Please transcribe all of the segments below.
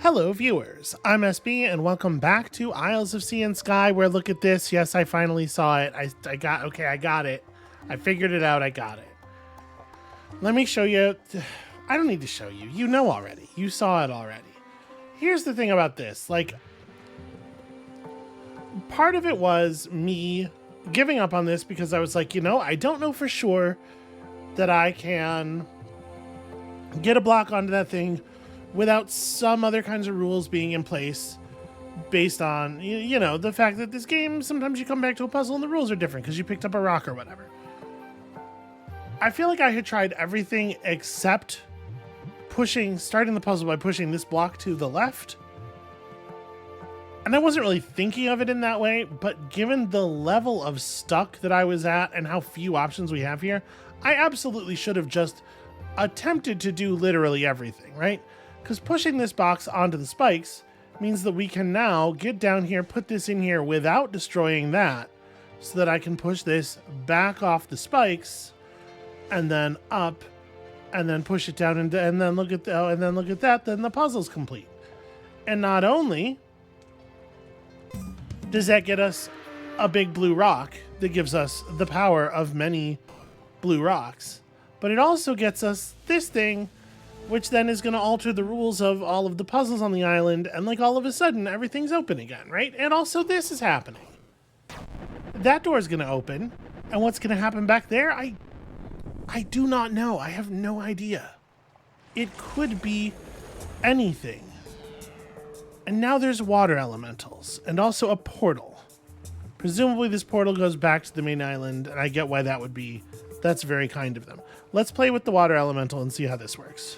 Hello viewers, I'm SB and welcome back to Isles of Sea and Sky where look at this, yes I finally saw it, I got it. I figured it out, I got it. Let me show you, I don't need to show you, you know already, you saw it already. Here's the thing about this, like, part of it was me giving up on this because I was like, you know, I don't know for sure that I can get a block onto that thing without some other kinds of rules being in place based on, you know, the fact that this game, sometimes you come back to a puzzle and the rules are different because you picked up a rock or whatever. I feel like I had tried everything except starting the puzzle by pushing this block to the left. And I wasn't really thinking of it in that way, but given the level of stuck that I was at and how few options we have here, I absolutely should have just attempted to do literally everything, right? Because pushing this box onto the spikes means that we can now get down here, put this in here without destroying that, so that I can push this back off the spikes and then up and then push it down and then look at that, then the puzzle's complete. And not only does that get us a big blue rock that gives us the power of many blue rocks, but it also gets us this thing, which then is going to alter the rules of all of the puzzles on the island, and like all of a sudden everything's open again, right? And also this is happening. That door is going to open, and what's going to happen back there, I do not know. I have no idea. It could be anything. And now there's water elementals, and also a portal. Presumably this portal goes back to the main island, and I get why that would be. That's very kind of them. Let's play with the water elemental and see how this works.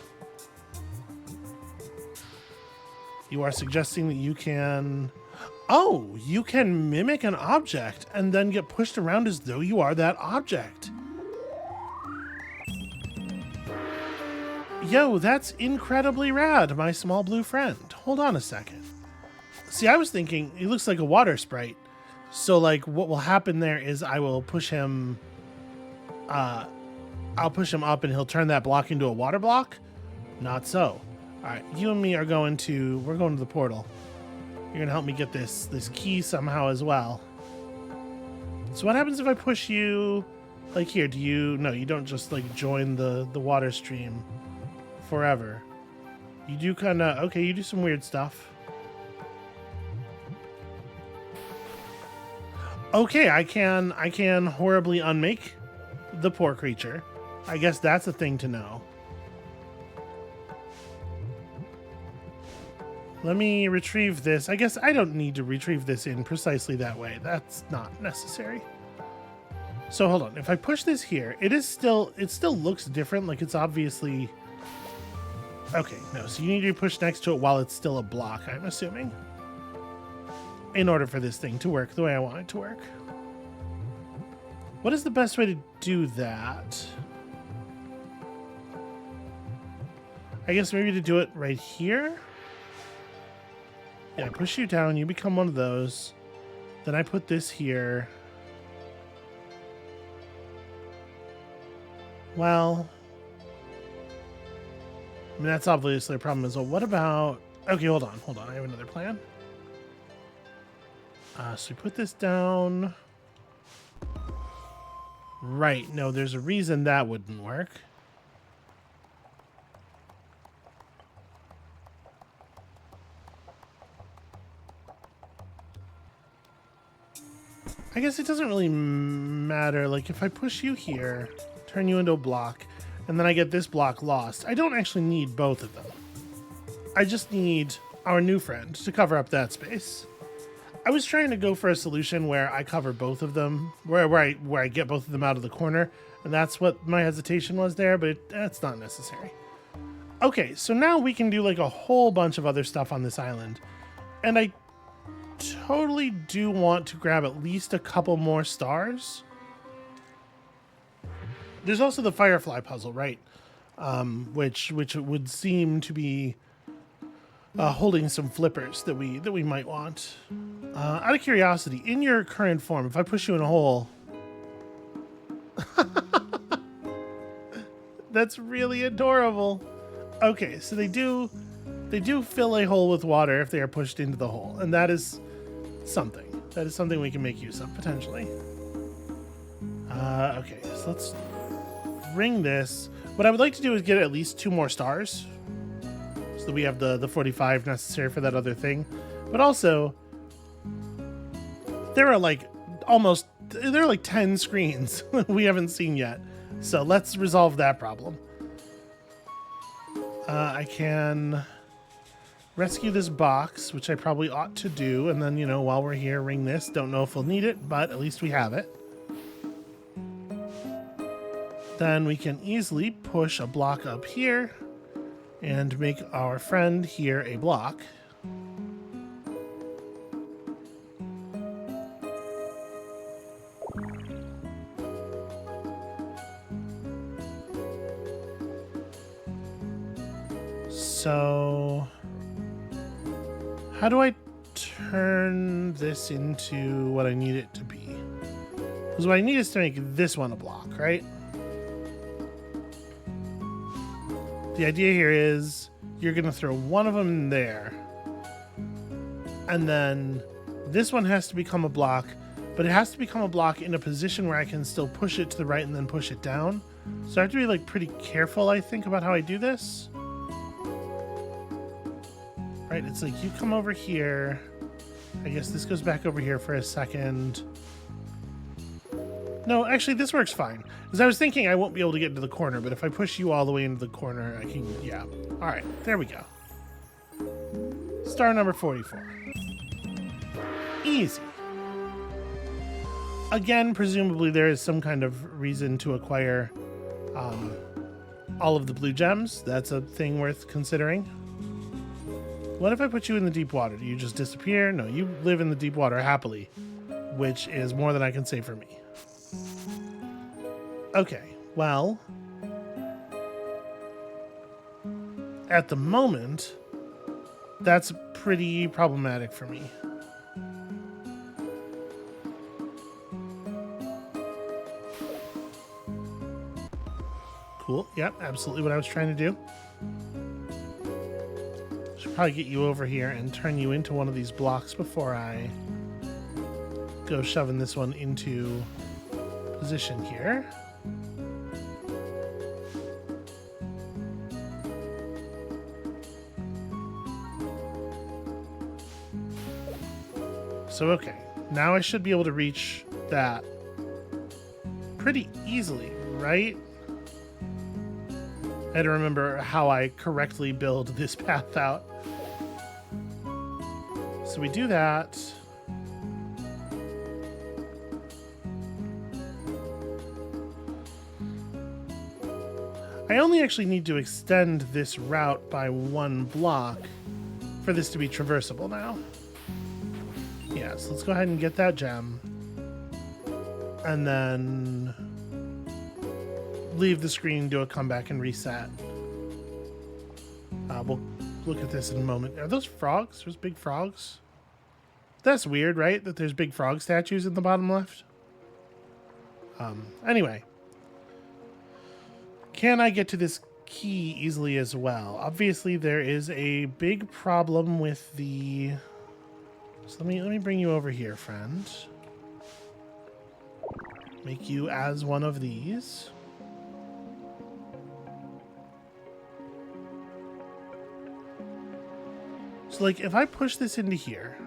You are suggesting that you can... Oh, you can mimic an object and then get pushed around as though you are that object. Yo, that's incredibly rad, my small blue friend. Hold on a second. See, I was thinking, he looks like a water sprite. So, like, what will happen there is I will push him... I'll push him up and he'll turn that block into a water block. Not so. All right, you and me are we're going to the portal. You're gonna help me get this key somehow as well. So what happens if I push you, like here, no, you don't just like join the water stream forever. You do okay, you do some weird stuff. Okay, I can horribly unmake the poor creature. I guess that's a thing to know. Let me retrieve this. I guess I don't need to retrieve this in precisely that way. That's not necessary. So hold on. If I push this here, it still looks different. Like it's obviously... Okay, no. So you need to push next to it while it's still a block, I'm assuming, in order for this thing to work the way I want it to work. What is the best way to do that? I guess maybe to do it right here? Yeah, I push you down, you become one of those. Then I put this here. Well... I mean, that's obviously a problem as well. What about... Okay, hold on. I have another plan. So we put this down... Right, no, there's a reason that wouldn't work. I guess it doesn't really matter. Like, if I push you here, turn you into a block, and then I get this block lost, I don't actually need both of them. I just need our new friend to cover up that space. I was trying to go for a solution where I cover both of them, where I get both of them out of the corner, and that's what my hesitation was there, but that's not necessary. Okay, so now we can do like a whole bunch of other stuff on this island, and I totally do want to grab at least a couple more stars. There's also the firefly puzzle, right? Which would seem to be holding some flippers that we might want. Out of curiosity, in your current form, if I push you in a hole, that's really adorable. Okay, so they do they do fill a hole with water if they are pushed into the hole. And that is something. That is something we can make use of, potentially. Okay, so let's ring this. What I would like to do is get at least 2 more stars, so that we have the 45 necessary for that other thing. But also, there are like 10 screens we haven't seen yet. So let's resolve that problem. I can rescue this box, which I probably ought to do. And then, you know, while we're here, ring this. Don't know if we'll need it, but at least we have it. Then we can easily push a block up here and make our friend here a block. So how do I turn this into what I need it to be? Because what I need is to make this one a block, right? The idea here is you're going to throw one of them in there. And then this one has to become a block, but it has to become a block in a position where I can still push it to the right and then push it down. So I have to be like pretty careful, I think, about how I do this. Right, it's like you come over here. I guess this goes back over here for a second. No, actually, this works fine. Because I was thinking I won't be able to get into the corner, but if I push you all the way into the corner, I can, yeah. All right, there we go. Star number 44. Easy. Again, presumably there is some kind of reason to acquire all of the blue gems. That's a thing worth considering. What if I put you in the deep water? Do you just disappear? No, you live in the deep water happily, which is more than I can say for me. Okay, well, at the moment, that's pretty problematic for me. Cool, yep, absolutely what I was trying to do. Should probably get you over here and turn you into one of these blocks before I go shoving this one into position here. So, okay, now I should be able to reach that pretty easily, right? I had to remember how I correctly build this path out. So we do that. I only actually need to extend this route by 1 block for this to be traversable now. Yeah, so let's go ahead and get that gem. And then leave the screen, do a comeback, and reset. We'll look at this in a moment. Are those frogs? There's big frogs? That's weird, right? That there's big frog statues in the bottom left? Anyway. Can I get to this key easily as well? Obviously, there is a big problem with the... So let me bring you over here, friend. Make you as one of these. So, like, if I push this into here,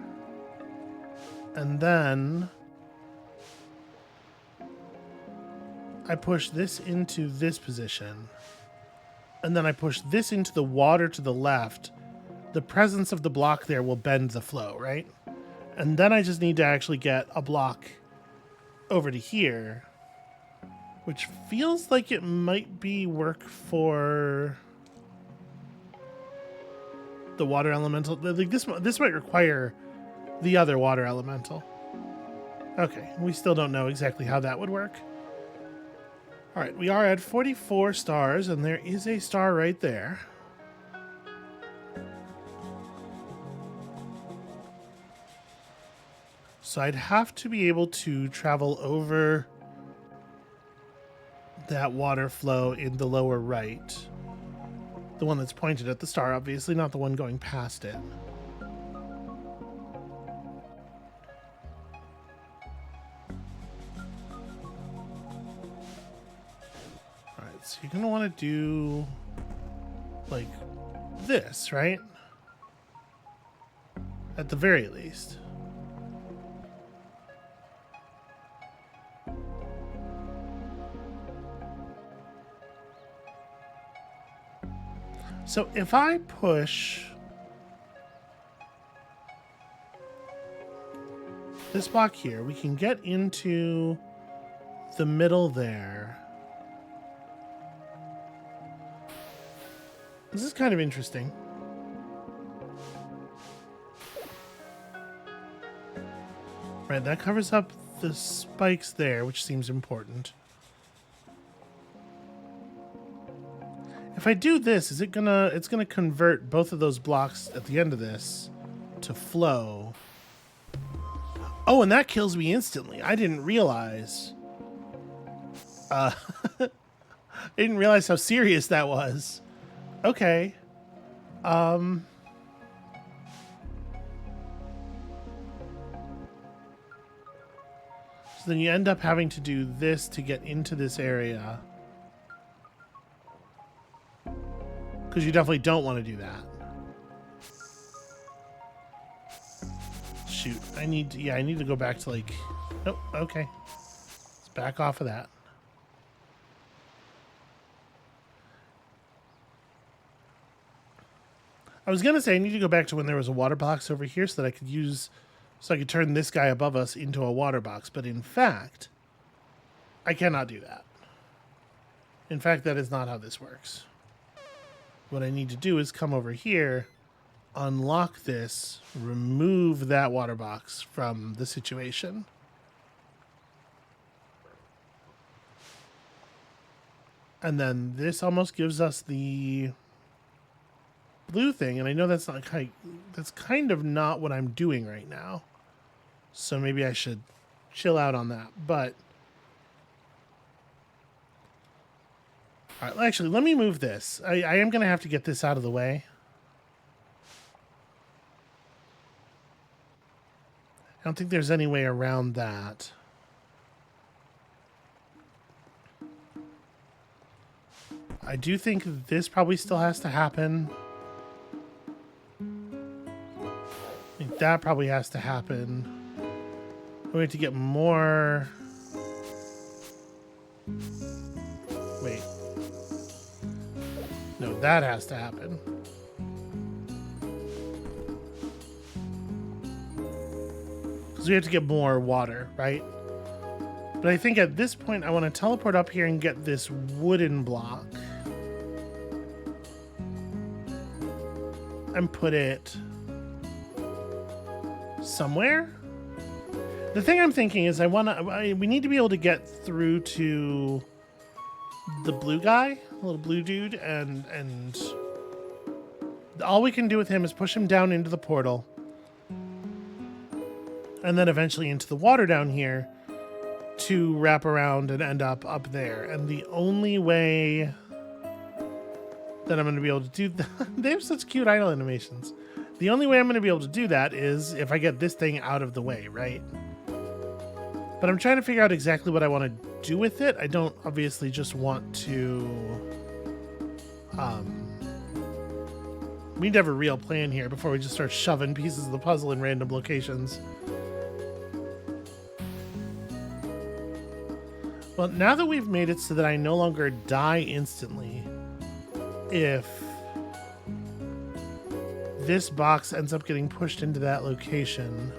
and then I push this into this position, and then I push this into the water to the left, the presence of the block there will bend the flow, right? And then I just need to actually get a block over to here, which feels like it might be work for the water elemental. Like this might require the other water elemental. Okay, we still don't know exactly how that would work. All right, we are at 44 stars, and there is a star right there. So I'd have to be able to travel over that water flow in the lower right. The one that's pointed at the star, obviously, not the one going past it. Alright, so you're going to want to do like this, right? At the very least. So if I push this block here, we can get into the middle there. This is kind of interesting. Right, that covers up the spikes there, which seems important. If I do this, is it gonna... It's gonna convert both of those blocks at the end of this to flow. Oh, and that kills me instantly. I didn't realize. I didn't realize how serious that was. Okay. So then you end up having to do this to get into this area. Because you definitely don't want to do that. Shoot, I need to go back to like... Oh, okay. Let's back off of that. I was going to say I need to go back to when there was a water box over here so that I could use... So I could turn this guy above us into a water box. But in fact, I cannot do that. In fact, that is not how this works. What I need to do is come over here, unlock this, remove that water box from the situation. And then this almost gives us the blue thing, and I know that's kind of not what I'm doing right now. So maybe I should chill out on that. But all right, actually, let me move this. I am going to have to get this out of the way. I don't think there's any way around that. I do think this probably still has to happen. I think that probably has to happen. We have to get more... Wait. No, that has to happen. Because we have to get more water, right? But I think at this point I want to teleport up here and get this wooden block. And put it somewhere. The thing I'm thinking is we need to be able to get through to the blue guy, the little blue dude, and all we can do with him is push him down into the portal. And then eventually into the water down here to wrap around and end up there. And the only way that I'm going to be able to do that, they have such cute idle animations. The only way I'm going to be able to do that is if I get this thing out of the way, right? But I'm trying to figure out exactly what I want to do with it. I don't obviously just want to... we need to have a real plan here before we just start shoving pieces of the puzzle in random locations. Well, now that we've made it so that I no longer die instantly, if this box ends up getting pushed into that location...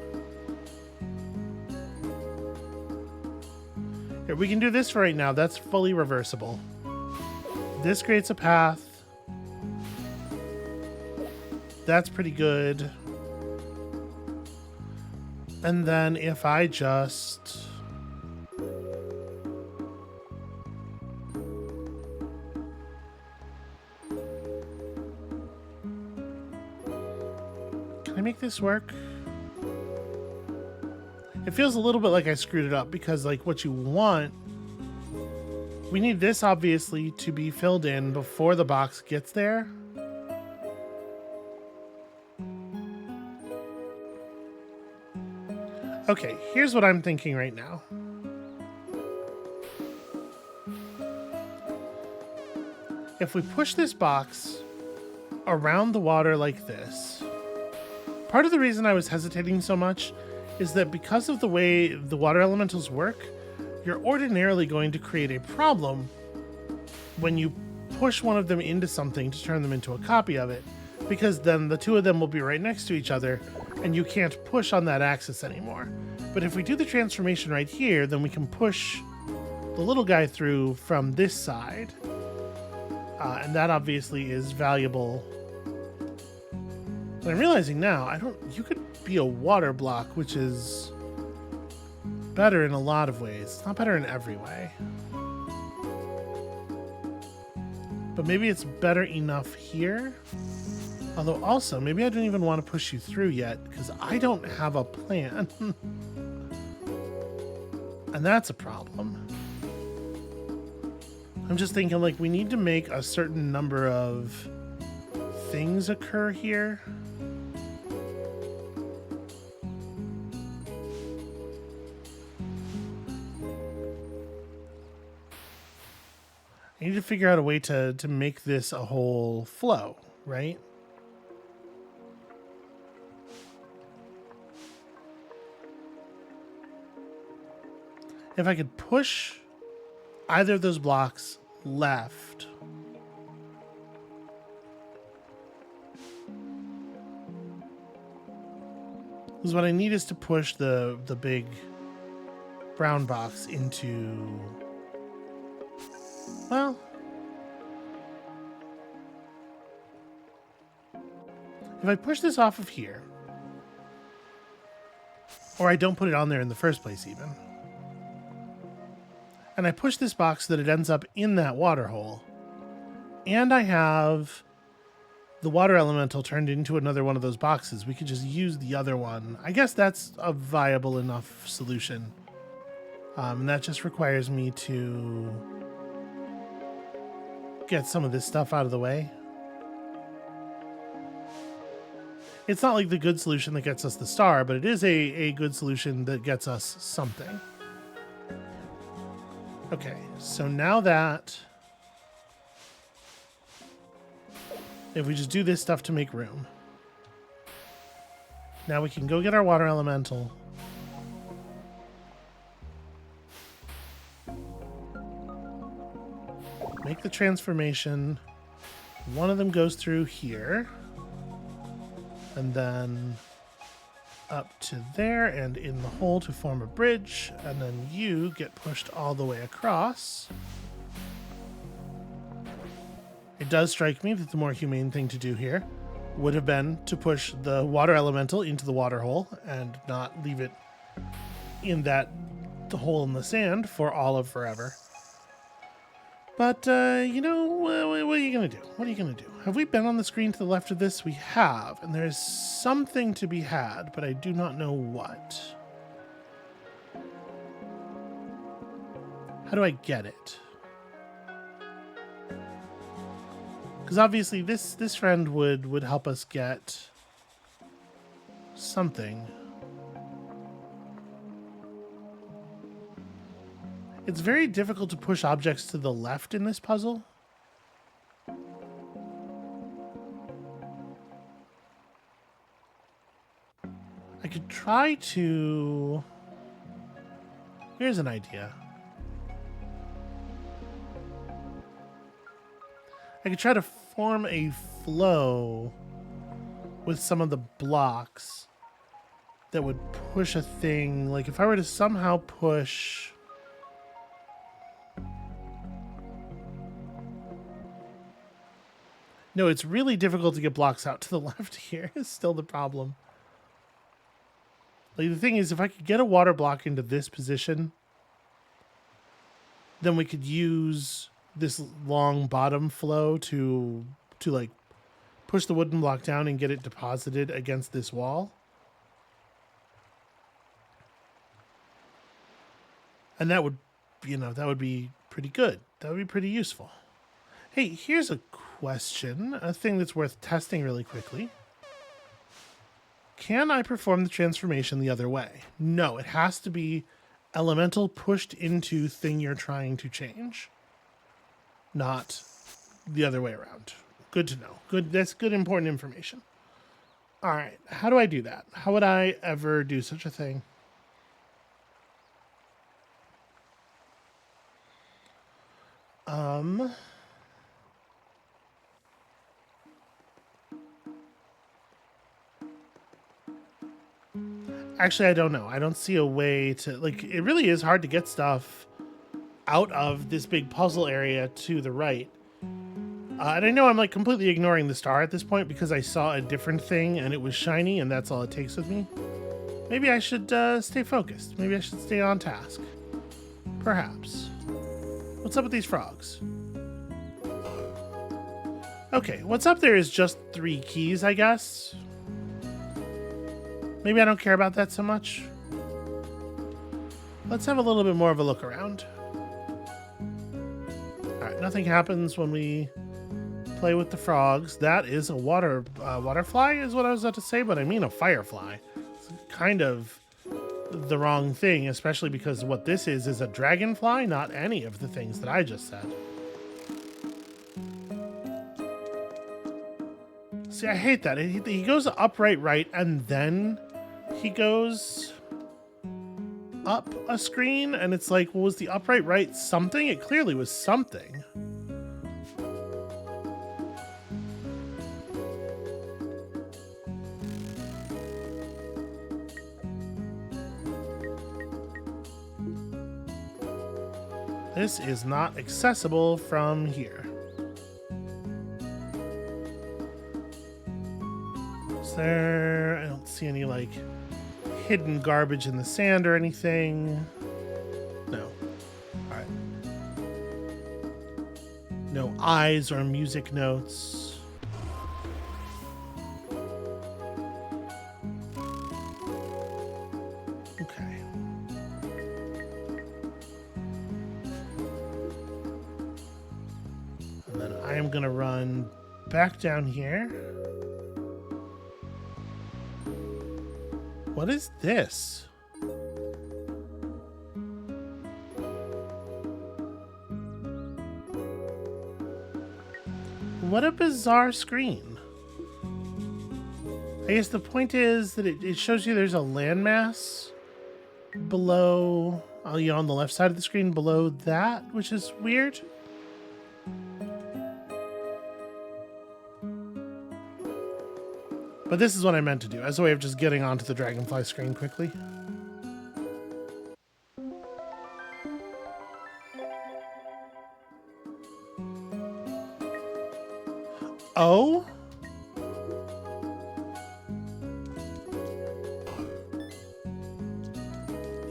Here, we can do this for right now. That's fully reversible. This creates a path. That's pretty good. And then if I just... Can I make this work? It feels a little bit like I screwed it up because, like, what you want... We need this, obviously, to be filled in before the box gets there. Okay, here's what I'm thinking right now. If we push this box around the water like this, part of the reason I was hesitating so much is that because of the way the water elementals work, you're ordinarily going to create a problem when you push one of them into something to turn them into a copy of it, because then the two of them will be right next to each other and you can't push on that axis anymore. But if we do the transformation right here, then we can push the little guy through from this side. And that obviously is valuable. But I'm realizing now, you could be a water block, which is better in a lot of ways. It's not better in every way. But maybe it's better enough here. Although also, maybe I don't even want to push you through yet, because I don't have a plan. And that's a problem. I'm just thinking, like, we need to make a certain number of things occur here. I need to figure out a way to make this a whole flow, right? If I could push either of those blocks left, because what I need is to push the big brown box into, well, if I push this off of here, or I don't put it on there in the first place even, and I push this box so that it ends up in that water hole, and I have the water elemental turned into another one of those boxes, we could just use the other one. I guess that's a viable enough solution. And that just requires me to get some of this stuff out of the way. It's not like the good solution that gets us the star, but it is a good solution that gets us something. Okay, so now that, if we just do this stuff to make room, now we can go get our water elemental. Make the transformation. One of them goes through here. And then up to there and in the hole to form a bridge. And then you get pushed all the way across. It does strike me that the more humane thing to do here would have been to push the water elemental into the water hole and not leave it in the hole in the sand for all of forever. But, you know, what are you going to do? What are you going to do? Have we been on the screen to the left of this? We have, and there is something to be had, but I do not know what. How do I get it? Because obviously this friend would help us get something. It's very difficult to push objects to the left in this puzzle. I could try to... Here's an idea. I could try to form a flow with some of the blocks that would push a thing. Like if I were to somehow push... No, it's really difficult to get blocks out to the left here. Is still the problem. Like the thing is, if I could get a water block into this position, then we could use this long bottom flow to like push the wooden block down and get it deposited against this wall. And that would, that would be pretty good. That would be pretty useful. Hey, here's a question, a thing that's worth testing really quickly. Can I perform the transformation the other way? No, it has to be elemental pushed into thing you're trying to change. Not the other way around. Good to know. Good. That's good, important information. All right. How do I do that? How would I ever do such a thing? Actually, I don't know. I don't see a way to, like, it really is hard to get stuff out of this big puzzle area to the right. And I know I'm like completely ignoring the star at this point because I saw a different thing and it was shiny and that's all it takes with me. Maybe I should stay focused. Maybe I should stay on task. Perhaps. What's up with these frogs? Okay, what's up there is just 3 keys, I guess. Maybe I don't care about that so much. Let's have a little bit more of a look around. Alright, nothing happens when we play with the frogs. That is a waterfly is what I was about to say, but I mean a firefly. It's kind of the wrong thing, especially because what this is a dragonfly, not any of the things that I just said. See, I hate that. He goes upright right, and then he goes up a screen, and it's like, well, was the upright right something? It clearly was something. This is not accessible from here. Is there... I don't see any, like, hidden garbage in the sand or anything. No. Alright. No eyes or music notes. Okay. And then I am gonna run back down here. What is this? What a bizarre screen. I guess the point is that it shows you there's a landmass below, you know, on the left side of the screen below that, which is weird. But this is what I meant to do, as a way of just getting onto the dragonfly screen quickly. Oh?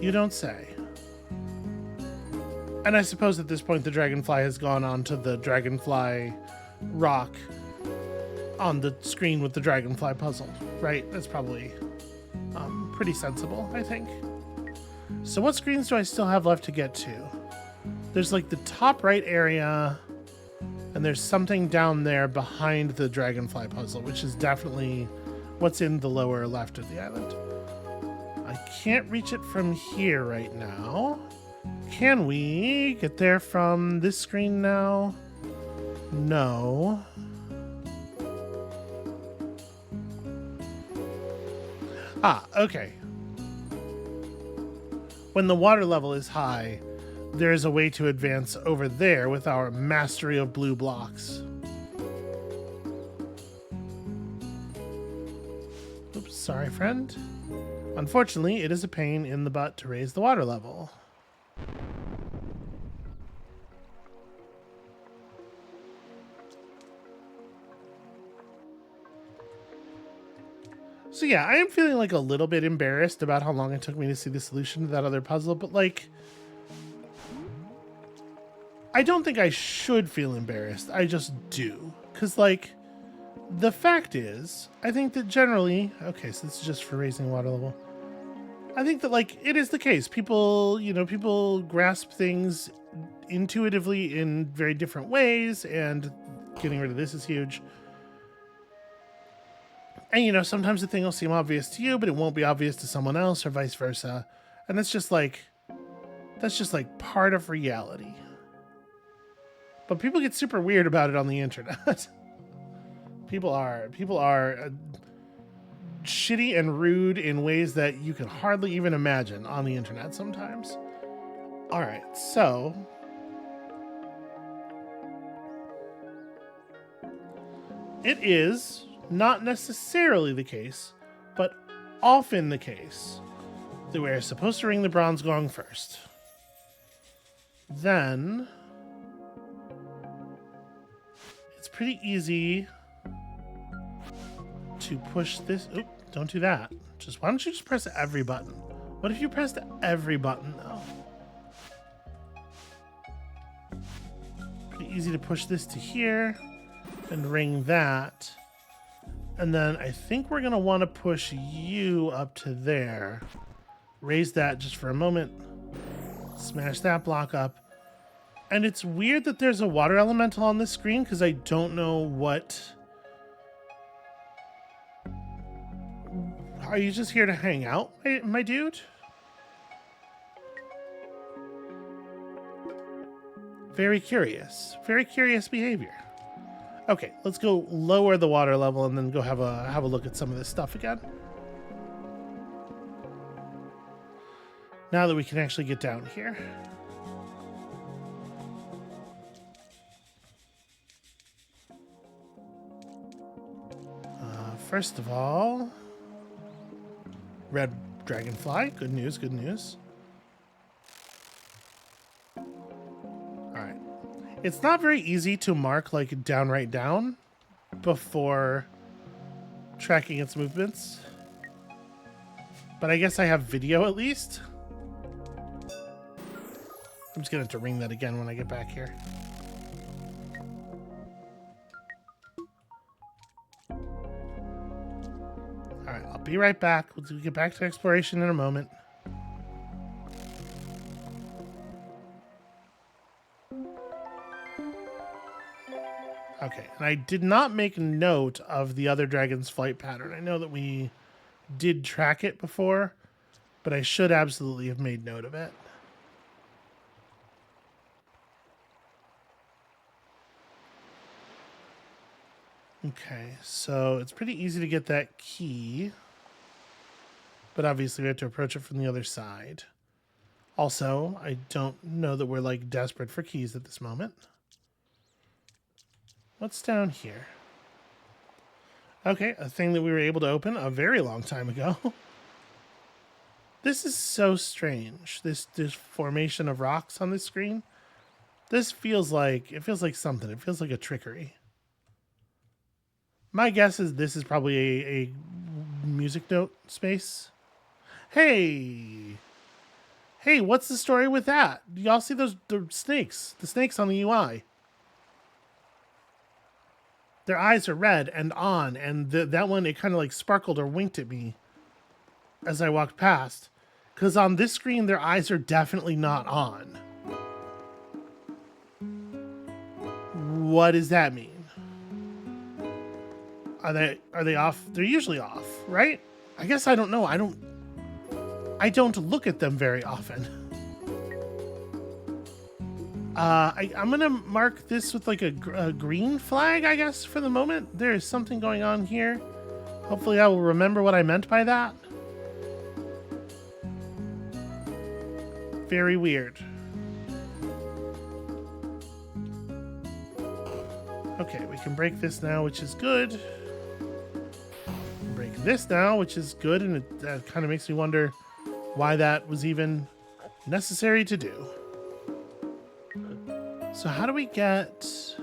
You don't say. And I suppose at this point the dragonfly has gone on to the dragonfly rock on the screen with the dragonfly puzzle, right? That's probably pretty sensible, I think. So what screens do I still have left to get to? There's like the top right area, and there's something down there behind the dragonfly puzzle, which is definitely what's in the lower left of the island. I can't reach it from here right now. Can we get there from this screen now? No. Ah, okay. When the water level is high, there is a way to advance over there with our mastery of blue blocks. Oops, sorry, friend. Unfortunately, it is a pain in the butt to raise the water level. So yeah, I am feeling like a little bit embarrassed about how long it took me to see the solution to that other puzzle, but like, I don't think I should feel embarrassed. I just do. Because like, the fact is, I think that generally, okay, so this is just for raising water level. I think that like, it is the case. People, you know, people grasp things intuitively in very different ways, and getting rid of this is huge. And, you know, sometimes the thing will seem obvious to you, but it won't be obvious to someone else or vice versa. And that's just like part of reality. But people get super weird about it on the internet. people are shitty and rude in ways that you can hardly even imagine on the internet sometimes. All right, so it is not necessarily the case, but often the case that we're supposed to ring the bronze gong first. Then it's pretty easy to push this. Oop, don't do that. Why don't you just press every button? What if you pressed every button though? Pretty easy to push this to here and ring that. And then I think we're gonna want to push you up to there. Raise that just for a moment. Smash that block up. And it's weird that there's a water elemental on this screen because I don't know what... Are you just here to hang out, my dude? Very curious. Very curious behavior. Okay, let's go lower the water level and then go have a look at some of this stuff again. Now that we can actually get down here. First of all, red dragonfly. Good news, good news. Alright. It's not very easy to mark like downright down before tracking its movements. But I guess I have video at least. I'm just gonna have to ring that again when I get back here. Alright, I'll be right back. We'll get back to exploration in a moment. Okay, and I did not make note of the other dragon's flight pattern. I know that we did track it before, but I should absolutely have made note of it. Okay, so it's pretty easy to get that key, but obviously we have to approach it from the other side. Also, I don't know that we're like desperate for keys at this moment. What's down here? Okay, a thing that we were able to open a very long time ago. This is so strange. This formation of rocks on this screen. This feels like something. It feels like a trickery. My guess is this is probably a music note space. Hey, what's the story with that? Y'all see the snakes? The snakes on the UI. Their eyes are red and on, and that one, it kind of like sparkled or winked at me as I walked past. Because on this screen, their eyes are definitely not on. What does that mean? Are they off? They're usually off, right? I guess I don't know. I don't look at them very often. I'm gonna mark this with like a green flag, I guess, for the moment. There is something going on here. Hopefully I will remember what I meant by that. Very weird. Okay, we can break this now, which is good. Break this now, which is good, and that kind of makes me wonder why that was even necessary to do. So how do we get...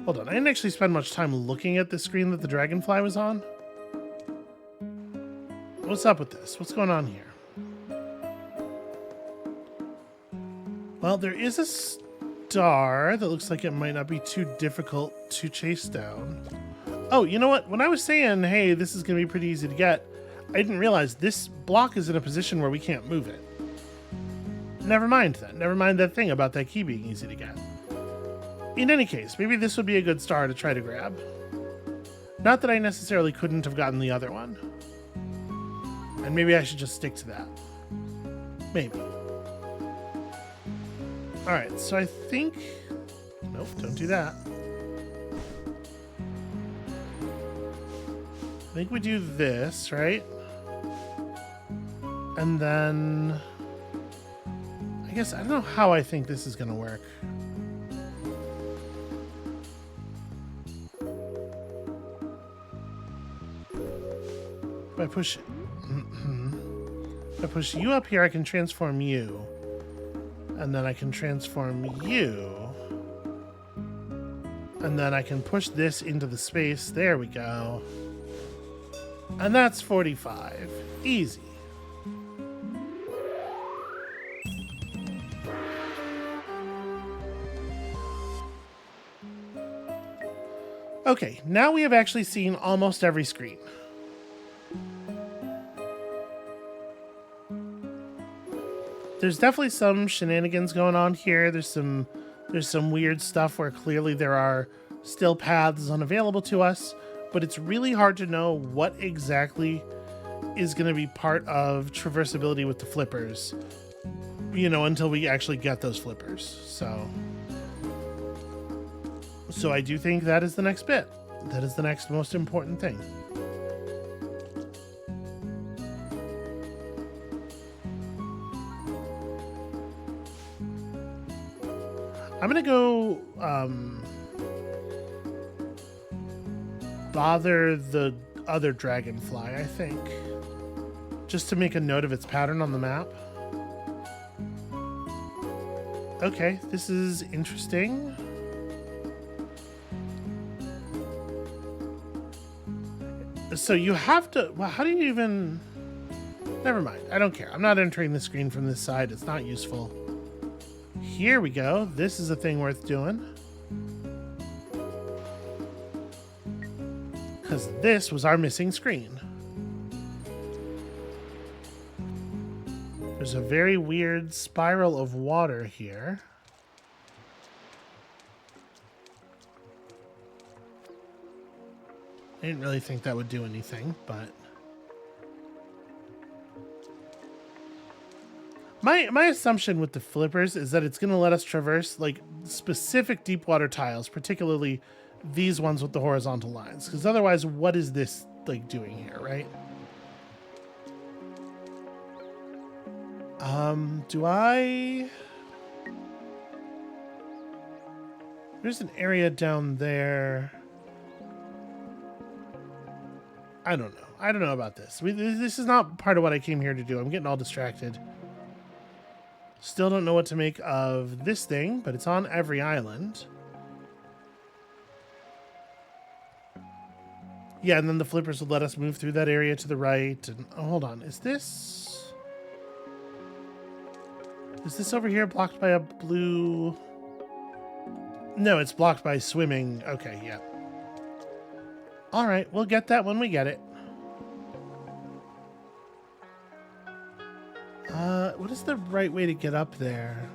Hold on, I didn't actually spend much time looking at the screen that the dragonfly was on. What's up with this? What's going on here? Well, there is a star that looks like it might not be too difficult to chase down. Oh, you know what? When I was saying, hey, this is going to be pretty easy to get, I didn't realize this block is in a position where we can't move it. Never mind that. Never mind that thing about that key being easy to get. In any case, maybe this would be a good star to try to grab. Not that I necessarily couldn't have gotten the other one. And maybe I should just stick to that. Maybe. Alright, so I think... Nope, don't do that. I think we do this, right? And then... I guess I don't know how I think this is going to work. If I push... If I push you up here, I can transform you. And then I can transform you. And then I can push this into the space. There we go. And that's 45. Easy. Okay, now we have actually seen almost every screen. There's definitely some shenanigans going on here. There's some weird stuff where clearly there are still paths unavailable to us, but it's really hard to know what exactly is going to be part of traversability with the flippers, you know, until we actually get those flippers. So I do think that is the next bit. That is the next most important thing. I'm going to go bother the other dragonfly, I think. Just to make a note of its pattern on the map. Okay, this is interesting. So you have to... Well, how do you even... Never mind. I don't care. I'm not entering the screen from this side. It's not useful. Here we go. This is a thing worth doing. Because this was our missing screen. There's a very weird spiral of water here. I didn't really think that would do anything, but... My assumption with the flippers is that it's going to let us traverse like specific deep water tiles, particularly these ones with the horizontal lines. Because otherwise, what is this like doing here, right? Do I... There's an area down there. I don't know. I don't know about this. This is not part of what I came here to do. I'm getting all distracted. Still don't know what to make of this thing, but it's on every island. Yeah, and then the flippers will let us move through that area to the right. And oh, hold on. Is this over here blocked by a blue... No, it's blocked by swimming. Okay, yeah. All right, we'll get that when we get it. What is the right way to get up there?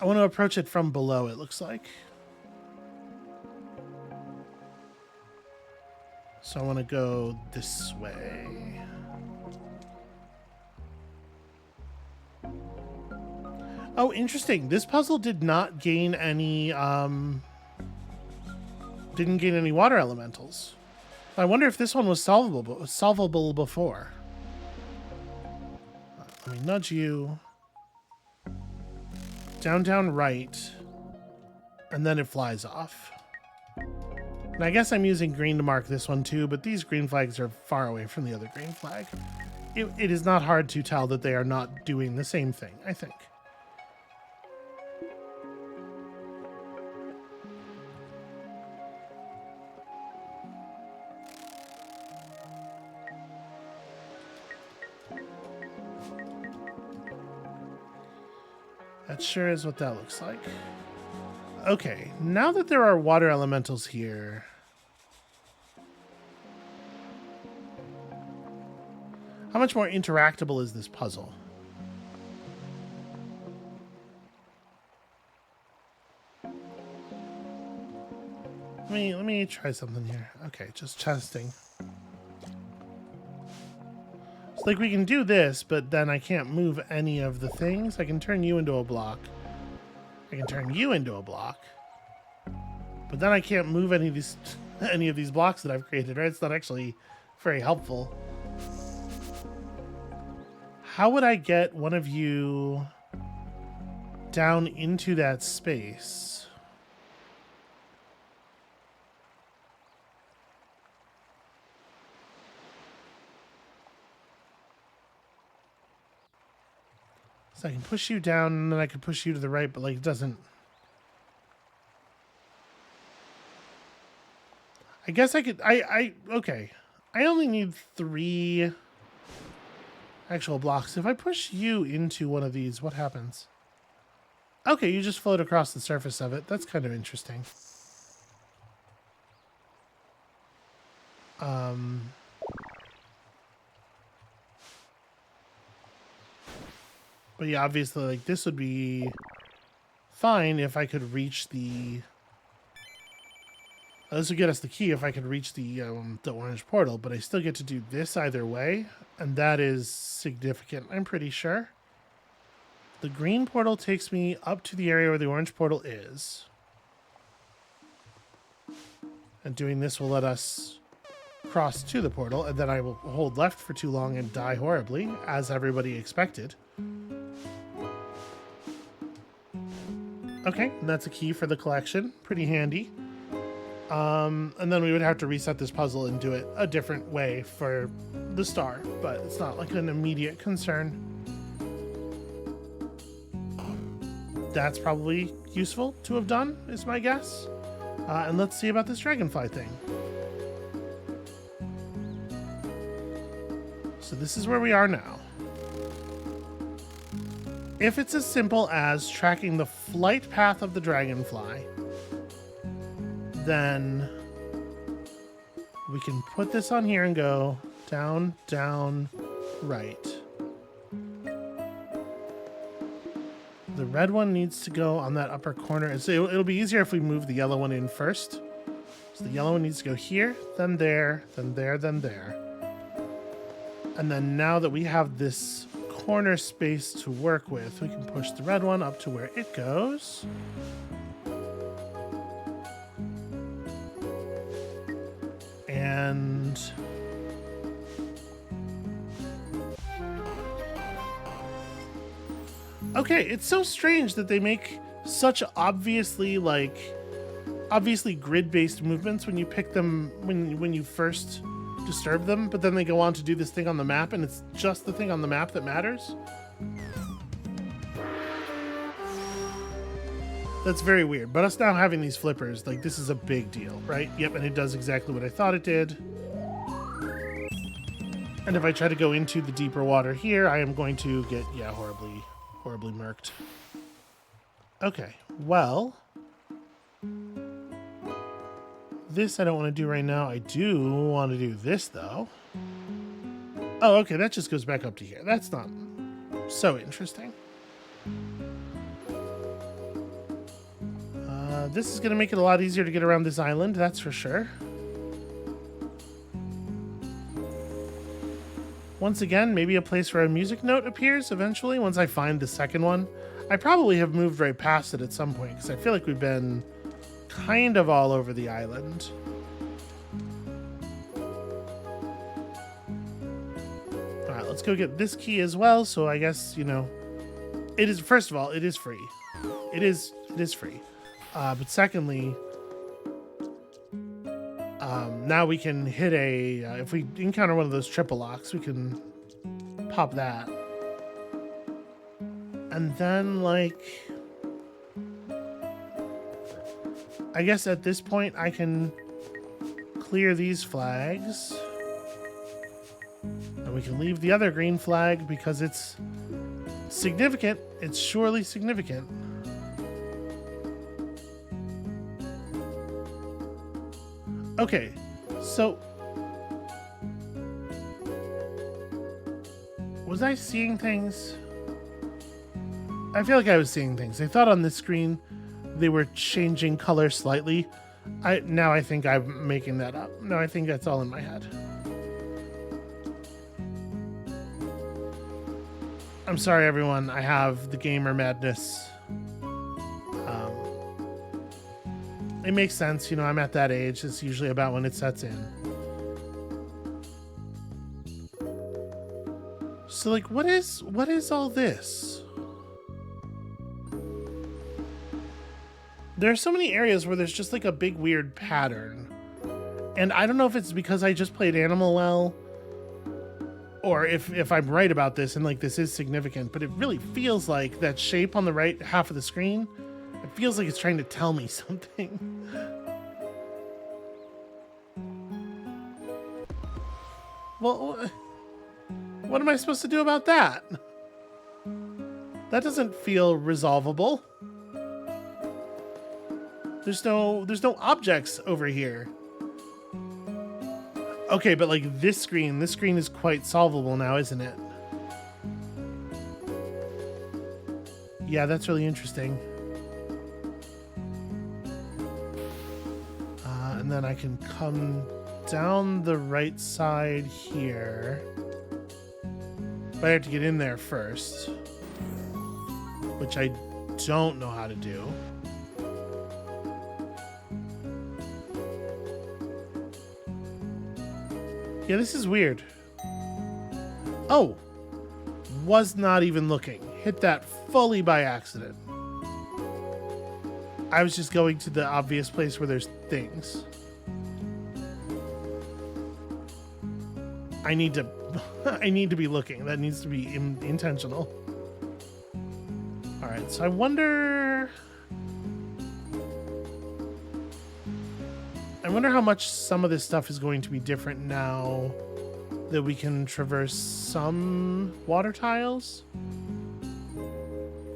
I want to approach it from below, it looks like. So I want to go this way. Oh, interesting. This puzzle did not gain any, didn't gain any water elementals. I wonder if this one was solvable before. Let me nudge you. Down, down, right. And then it flies off. And I guess I'm using green to mark this one too, but these green flags are far away from the other green flag. It is not hard to tell that they are not doing the same thing, I think. That sure is what that looks like. Okay, now that there are water elementals here... How much more interactable is this puzzle? Let me try something here. Okay, just testing. It's like we can do this, but then I can't move any of the things. I can turn you into a block. I can turn you into a block. But then I can't move any of these blocks that I've created, right? It's not actually very helpful. How would I get one of you down into that space? So I can push you down, and then I can push you to the right, but like it doesn't. I guess I could. Okay. I only need 3 actual blocks. If I push you into one of these, what happens? Okay, you just float across the surface of it. That's kind of interesting. But yeah, obviously, like, this would be fine if I could reach the... This would get us the key if I could reach the orange portal, but I still get to do this either way, and that is significant, I'm pretty sure. The green portal takes me up to the area where the orange portal is. And doing this will let us cross to the portal, and then I will hold left for too long and die horribly, as everybody expected. Okay, and that's a key for the collection. Pretty handy. And then we would have to reset this puzzle and do it a different way for the star, but it's not like an immediate concern. That's probably useful to have done, is my guess. And let's see about this dragonfly thing. So this is where we are now. If it's as simple as tracking the flight path of the dragonfly, then we can put this on here and go down, down, right. The red one needs to go on that upper corner. So it'll be easier if we move the yellow one in first. So the yellow one needs to go here, then there, then there, then there. And then now that we have this corner space to work with, we can push the red one up to where it goes. And okay, it's so strange that they make such obviously grid-based movements when you pick them when you first disturb them, but then they go on to do this thing on the map, and it's just the thing on the map that matters. That's very weird. But us now having these flippers, like, this is a big deal, right? Yep, and it does exactly what I thought it did. And if I try to go into the deeper water here, I am going to get, yeah, horribly, horribly murked. Okay, well... This I don't want to do right now. I do want to do this, though. Oh, okay, that just goes back up to here. That's not so interesting. This is going to make it a lot easier to get around this island, that's for sure. Once again, maybe a place where a music note appears eventually once I find the second one. I probably have moved right past it at some point because I feel like we've been kind of all over the island. All right, let's go get this key as well. So I guess, you know, it is, first of all, it is free. It is free. But secondly, now we can hit a, if we encounter one of those triple locks, we can pop that. And then, like, I guess at this point I can clear these flags. And we can leave the other green flag because it's significant. It's surely significant. Okay, so was I seeing things? I feel like I was seeing things. I thought on this screen they were changing color slightly. Now I think I'm making that up. No, I think that's all in my head. I'm sorry, everyone. I have the gamer madness. It makes sense. You know, I'm at that age. It's usually about when it sets in. So, like, what is all this? There are so many areas where there's just like a big weird pattern. And I don't know if it's because I just played Animal well, or if I'm right about this and like this is significant, but it really feels like that shape on the right half of the screen, it feels like it's trying to tell me something. Well, what am I supposed to do about that? That doesn't feel resolvable. There's no objects over here. Okay, but like this screen is quite solvable now, isn't it? Yeah, that's really interesting. And then I can come down the right side here. But I have to get in there first, which I don't know how to do. Yeah, this is weird. Oh, was not even looking. Hit that fully by accident. I was just going to the obvious place where there's things. I need to be looking. That needs to be intentional. All right, so I wonder how much some of this stuff is going to be different now that we can traverse some water tiles.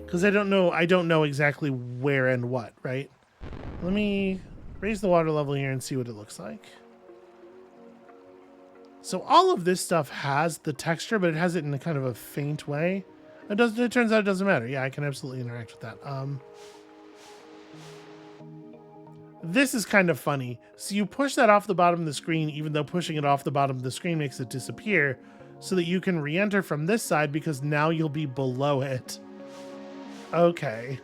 Because I don't know exactly where and what, right? Let me raise the water level here and see what it looks like. So all of this stuff has the texture, but it has it in a kind of a faint way. It turns out it doesn't matter. Yeah, I can absolutely interact with that. This is kind of funny. So you push that off the bottom of the screen, even though pushing it off the bottom of the screen makes it disappear, so that you can re-enter from this side because now you'll be below it. Okay.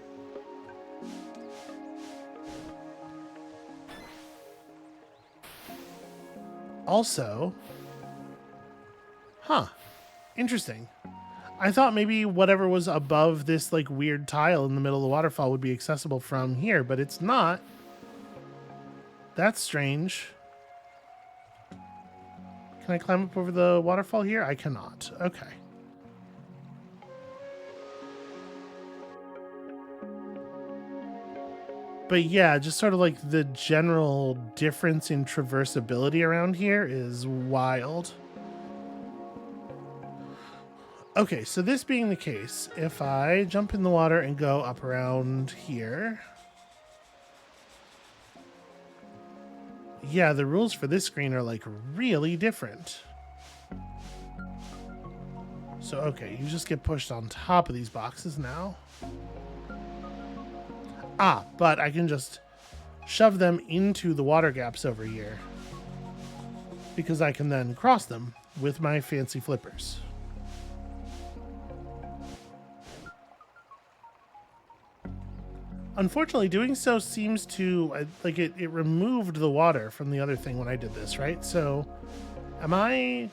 Also, interesting. I thought maybe whatever was above this like weird tile in the middle of the waterfall would be accessible from here, but it's not. That's strange. Can I climb up over the waterfall here? I cannot. Okay. But yeah, just sort of like the general difference in traversability around here is wild. Okay, so this being the case, if I jump in the water and go up around here... Yeah, the rules for this screen are like really different. So, okay, you just get pushed on top of these boxes now. But I can just shove them into the water gaps over here, because I can then cross them with my fancy flippers. Unfortunately, doing so seems to, like, it removed the water from the other thing when I did this, right? So, am I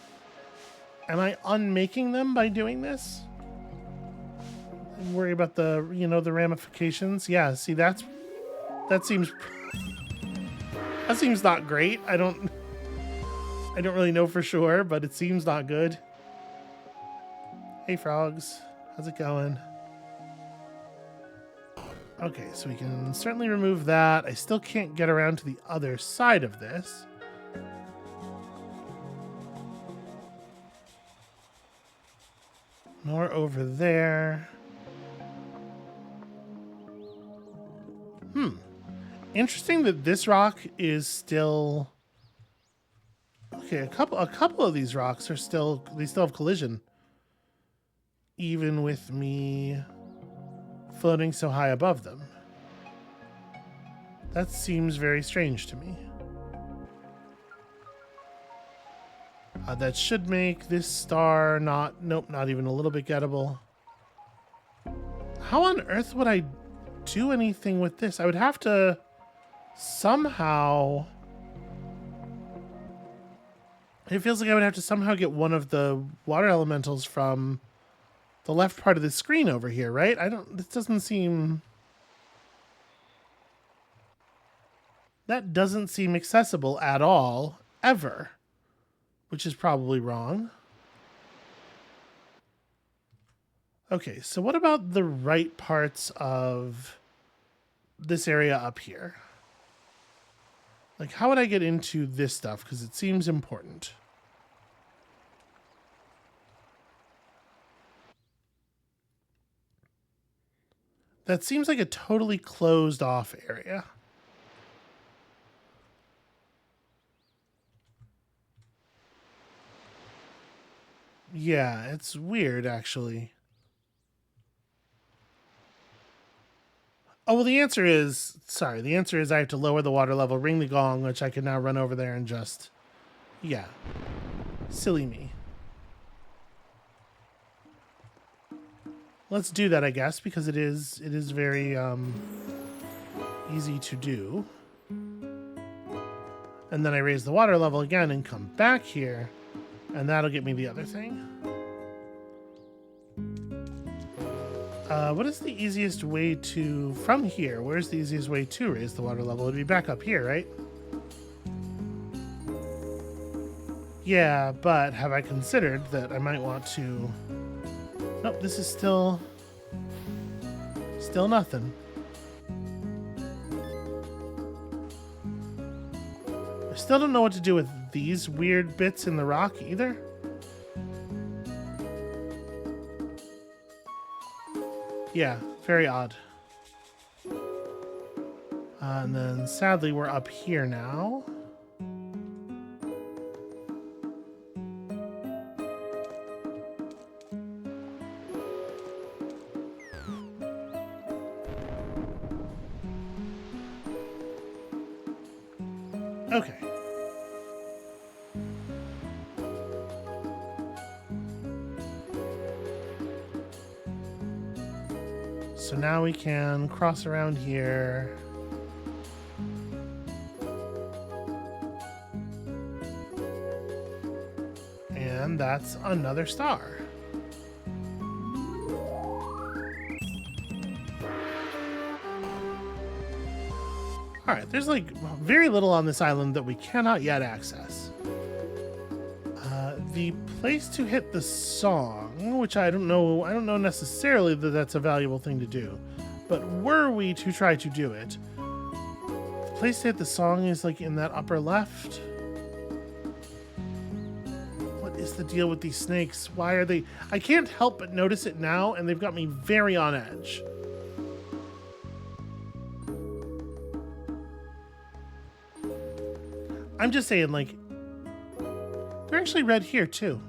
unmaking them by doing this? Worry about the ramifications. Yeah, see, that seems not great. I don't really know for sure, but it seems not good. Hey frogs, how's it going? Okay, so we can certainly remove that. I still can't get around to the other side of this. More over there. Interesting that this rock is still... Okay, a couple of these rocks are still... They still have collision. Even with me floating so high above them. That seems very strange to me. That should make this star not... Nope, not even a little bit gettable. How on earth would I do anything with this? I would have to somehow... It feels like I would have to somehow get one of the water elementals from the left part of the screen over here, right? This doesn't seem... That doesn't seem accessible at all, ever. Which is probably wrong. Okay, so what about the right parts of this area up here? Like, how would I get into this stuff? Because it seems important. That seems like a totally closed off area. Yeah, it's weird, actually. Oh, well, the answer is... Sorry, the answer is I have to lower the water level, ring the gong, which I can now run over there and just... Yeah. Silly me. Let's do that, I guess, because it is very easy to do. And then I raise the water level again and come back here, and that'll get me the other thing. What is the easiest way to... From here, where's the easiest way to raise the water level? It would be back up here, right? Yeah, but have I considered that I might want to... Nope, this is still nothing. I still don't know what to do with these weird bits in the rock either. Yeah, very odd. And then sadly we're up here now. Okay. So now we can cross around here. And that's another star. All right, there's like very little on this island that we cannot yet access. The place to hit the song, which I don't know necessarily that that's a valuable thing to do, but were we to try to do it, the place to hit the song is like in that upper left. What is the deal with these snakes? Why are they... I can't help but notice it now, and they've got me very on edge. I'm just saying, like, they're actually red here, too.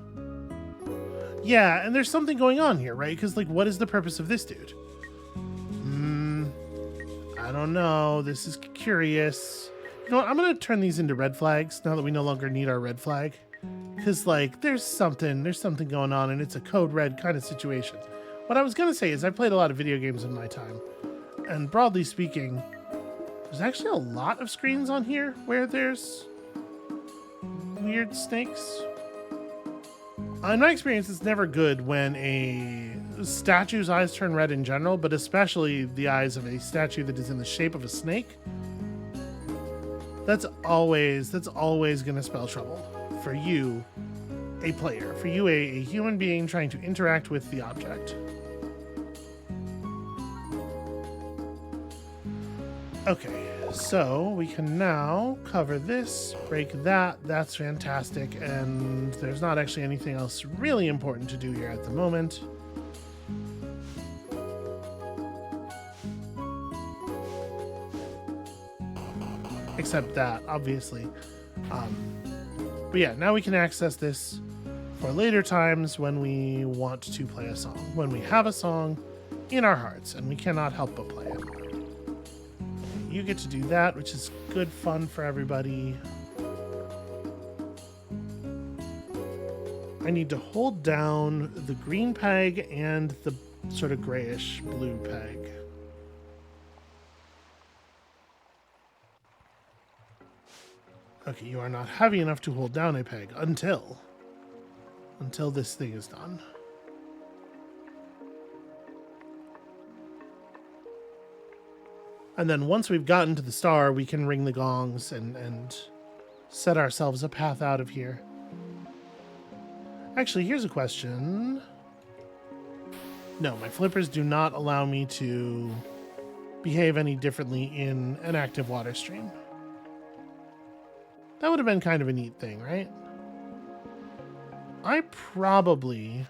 Yeah, and there's something going on here, right? Because, like, what is the purpose of this dude? I don't know. This is curious. You know what? I'm going to turn these into red flags now that we no longer need our red flag. Because, like, there's something going on, and it's a code red kind of situation. What I was going to say is I've played a lot of video games in my time. And broadly speaking, there's actually a lot of screens on here where there's weird snakes. In my experience, it's never good when a statue's eyes turn red in general, but especially the eyes of a statue that is in the shape of a snake. That's always going to spell trouble for you, a player, for you, a human being trying to interact with the object. Okay. So we can now cover this, break that. That's fantastic. And there's not actually anything else really important to do here at the moment. Except that, obviously. But yeah, now we can access this for later times when we want to play a song. When we have a song in our hearts and we cannot help but play it. you get to do that, which is good fun for everybody. I need to hold down the green peg and the sort of grayish blue peg. Okay, you are not heavy enough to hold down a peg until this thing is done. And then once we've gotten to the star, we can ring the gongs and set ourselves a path out of here. Actually, here's a question. No, my flippers do not allow me to behave any differently in an active water stream. That would have been kind of a neat thing, right? I probably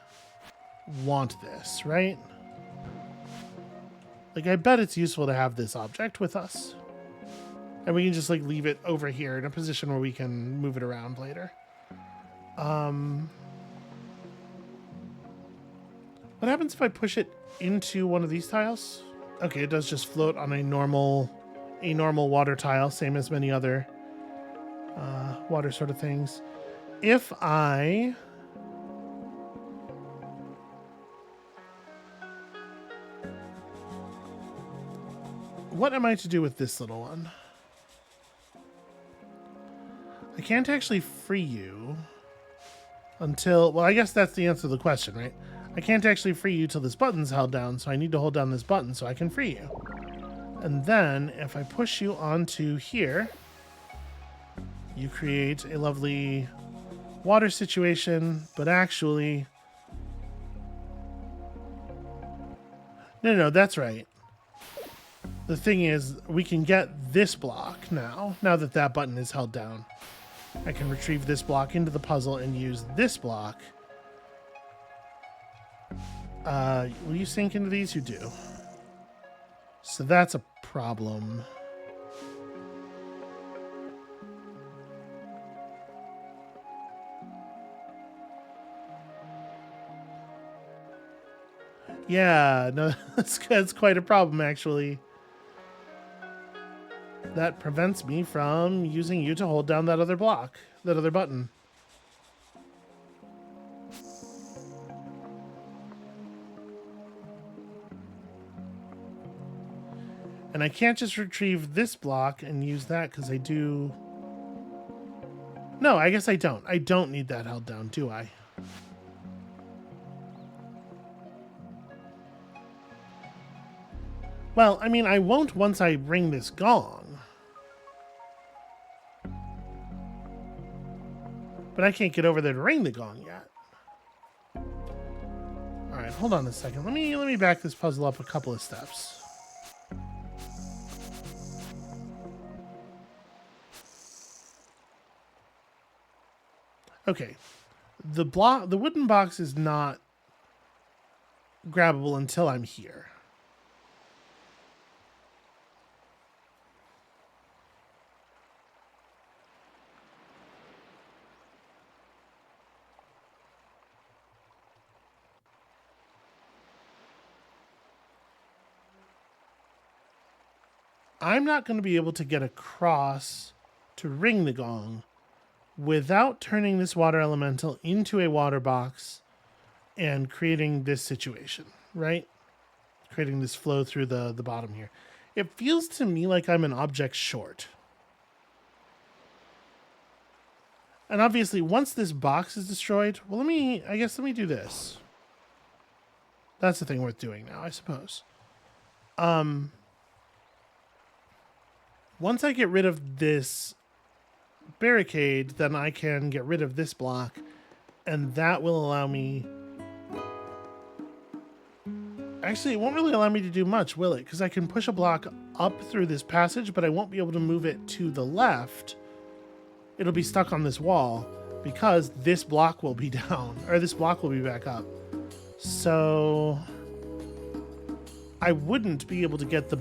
want this, right? Like, I bet it's useful to have this object with us. And we can just, like, leave it over here in a position where we can move it around later. What happens if I push it into one of these tiles? Okay, it does just float on a normal water tile, same as many other water sort of things. If I... What am I to do with this little one? I can't actually free you until... Well, I guess that's the answer to the question, right? I can't actually free you till this button's held down, so I need to hold down this button so I can free you. And then, if I push you onto here, you create a lovely water situation, but actually... No, that's right. The thing is, we can get this block now that that button is held down. I can retrieve this block into the puzzle and use this block. Will you sink into these? You do. So that's a problem. Yeah, no, that's quite a problem, actually. That prevents me from using you to hold down that other block, that other button. And I can't just retrieve this block and use that because I do... No, I guess I don't. I don't need that held down, do I? Well, I mean, I won't once I ring this gong. But I can't get over there to ring the gong yet. All right, hold on a second. Let me back this puzzle up a couple of steps. Okay, the wooden box is not grabbable until I'm here. I'm not going to be able to get across to ring the gong without turning this water elemental into a water box and creating this situation, right? Creating this flow through the bottom here. It feels to me like I'm an object short. And obviously, once this box is destroyed, well, I guess let me do this. That's the thing worth doing now, I suppose. Once I get rid of this barricade, then I can get rid of this block, and that will allow me... Actually, it won't really allow me to do much, will it? Because I can push a block up through this passage, but I won't be able to move it to the left. It'll be stuck on this wall, because this block will be down, or this block will be back up. So... I wouldn't be able to get the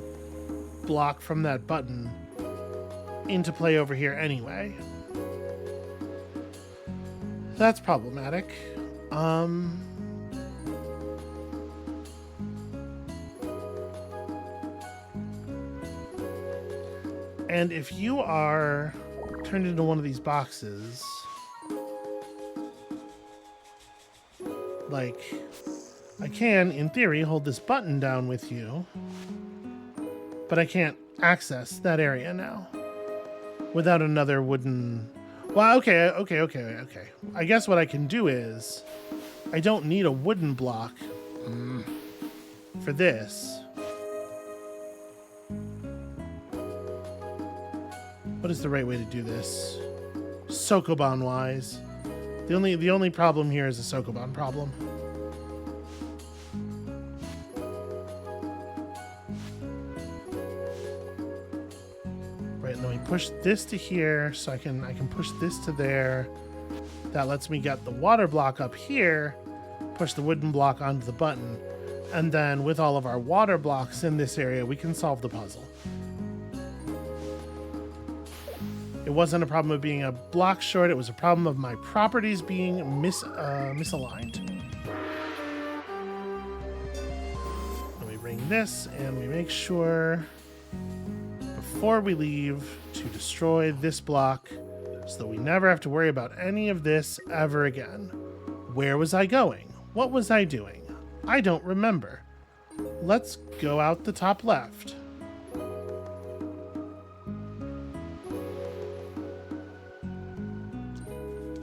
block from that button into play over here anyway. That's problematic. And if you are turned into one of these boxes, like, I can, in theory, hold this button down with you, but I can't access that area now without another wooden... Well, okay. I guess what I can do is, I don't need a wooden block for this. What is the right way to do this? Sokoban wise. The only problem here is a Sokoban problem. Right, and then we push this to here, so I can push this to there. That lets me get the water block up here, push the wooden block onto the button, and then with all of our water blocks in this area, we can solve the puzzle. It wasn't a problem of being a block short, it was a problem of my properties being misaligned. And we bring this, and we make sure, before we leave, to destroy this block, so that we never have to worry about any of this ever again. Where was I going? What was I doing? I don't remember. Let's go out the top left.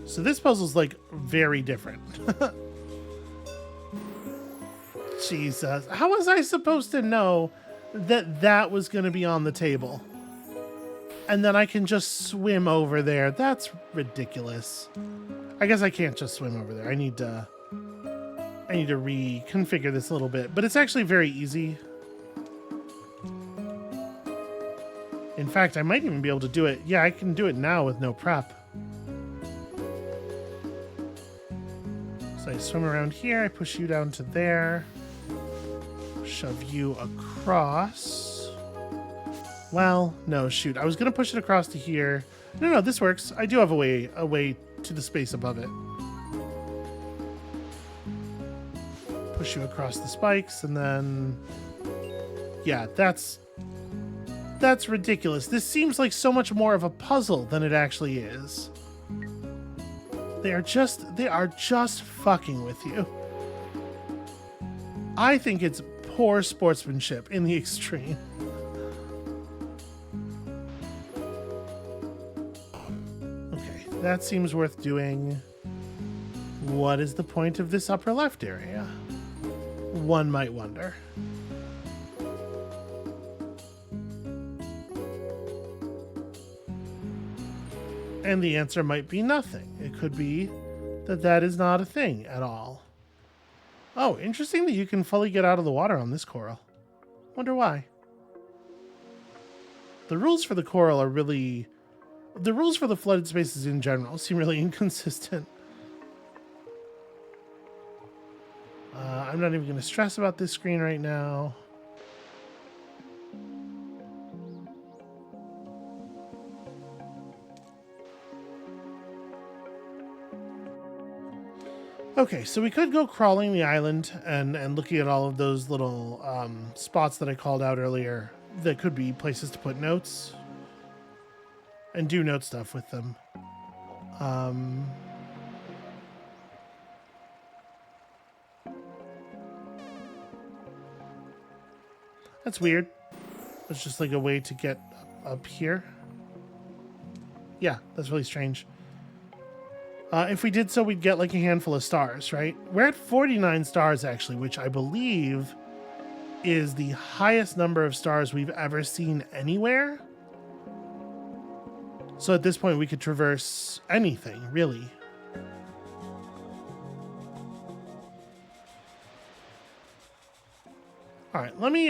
So this puzzle's like very different. Jesus, how was I supposed to know that that was going to be on the table? And then I can just swim over there. That's ridiculous. I guess I can't just swim over there. I need to reconfigure this a little bit, but it's actually very easy. In fact, I might even be able to do it. Yeah, I can do it now with no prep. So I swim around here, I push you down to there, shove you across. Well, no, shoot. I was going to push it across to here. No, this works. I do have a way to the space above it. Push you across the spikes, and then... Yeah, that's ridiculous. This seems like so much more of a puzzle than it actually is. They are just fucking with you. I think it's poor sportsmanship in the extreme. Okay, that seems worth doing. What is the point of this upper left area? One might wonder. And the answer might be nothing. It could be that that is not a thing at all. Oh, interesting that you can fully get out of the water on this coral. Wonder why. The rules for the coral are really... The rules for the flooded spaces in general seem really inconsistent. I'm not even going to stress about this screen right now. Okay, so we could go crawling the island and looking at all of those little spots that I called out earlier that could be places to put notes and do note stuff with them. That's weird. It's just like a way to get up here. Yeah, that's really strange. If we did so, we'd get like a handful of stars, right? We're at 49 stars, actually, which I believe is the highest number of stars we've ever seen anywhere. So at this point, we could traverse anything, really. All right, let me,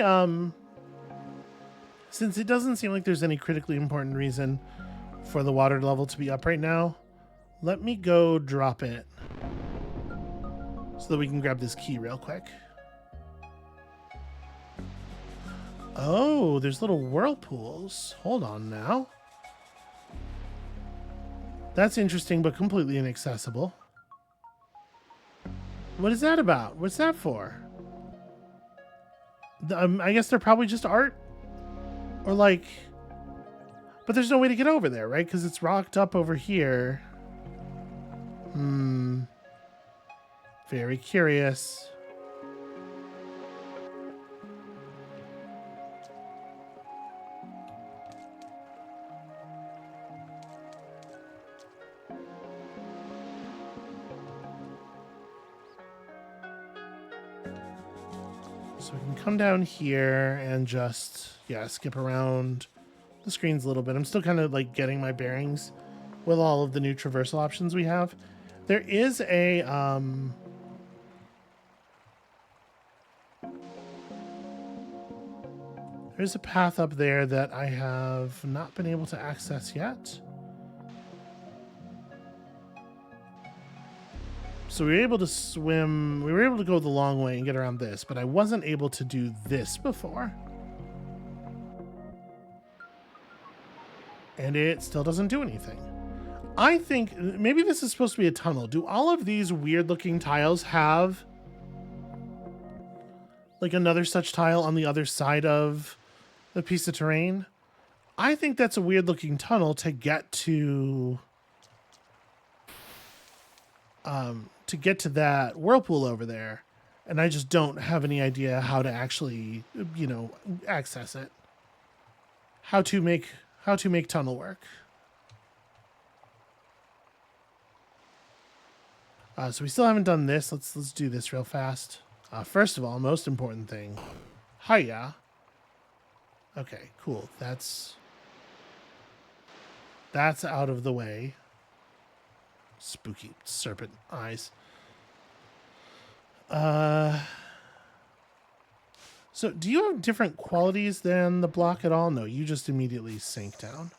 since it doesn't seem like there's any critically important reason for the water level to be up right now, let me go drop it so that we can grab this key real quick. Oh, there's little whirlpools. Hold on now. That's interesting, but completely inaccessible. What is that about? What's that for? I guess they're probably just art. Or like... But there's no way to get over there, right? Because it's rocked up over here. Very curious. So we can come down here and just, yeah, skip around the screens a little bit. I'm still kind of like getting my bearings with all of the new traversal options we have. There is a, there's a path up there that I have not been able to access yet. So we were able to swim, we were able to go the long way and get around this, but I wasn't able to do this before. And it still doesn't do anything. I think maybe this is supposed to be a tunnel. Do all of these weird looking tiles have like another such tile on the other side of the piece of terrain? I think that's a weird looking tunnel to get to that whirlpool over there, and I just don't have any idea how to actually, you know, access it. How to make tunnel work. So we still haven't done this. Let's do this real fast. First of all, most important thing. Hiya. Okay, cool. That's out of the way. Spooky serpent eyes. So do you have different qualities than the block at all? No, you just immediately sink down.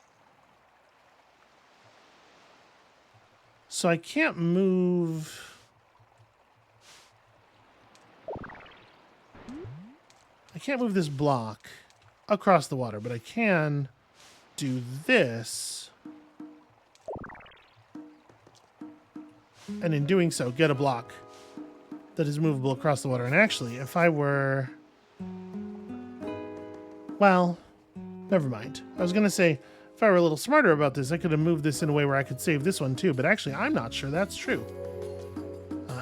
So I can't move. I can't move this block across the water, but I can do this. And in doing so, get a block that is movable across the water. And actually, if I were... Well, never mind. I was going to say, if I were a little smarter about this, I could have moved this in a way where I could save this one too. But actually, I'm not sure that's true.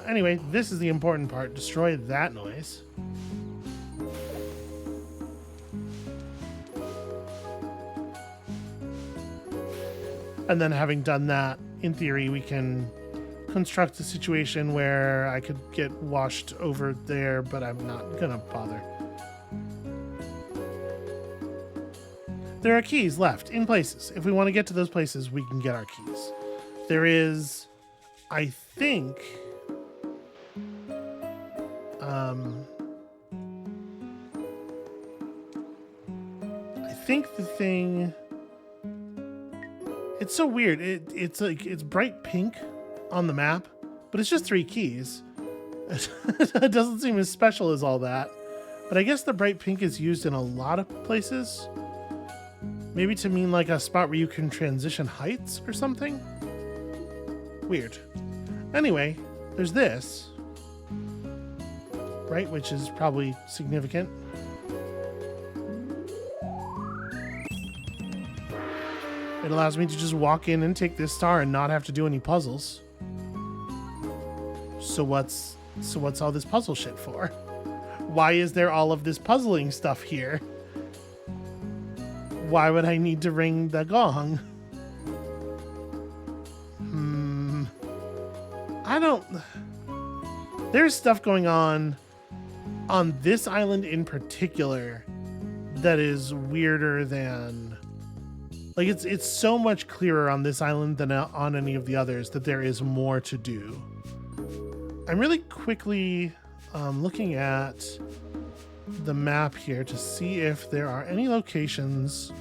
Anyway, this is the important part. Destroy that noise. And then having done that, in theory, we can construct a situation where I could get washed over there, but I'm not gonna bother. There are keys left in places. If we want to get to those places, we can get our keys. There is, I think, the thing, it's so weird. It's like, it's bright pink on the map, but it's just 3 keys. It doesn't seem as special as all that, but I guess the bright pink is used in a lot of places. Maybe to mean like a spot where you can transition heights or something. Weird. Anyway, there's this, right, which is probably significant. It allows me to just walk in and take this star and not have to do any puzzles. So what's all this puzzle shit for? Why is there all of this puzzling stuff here? Why would I need to ring the gong? I don't... There's stuff going on this island in particular that is weirder than... Like, it's so much clearer on this island than on any of the others that there is more to do. I'm really quickly looking at the map here to see if there are any locations.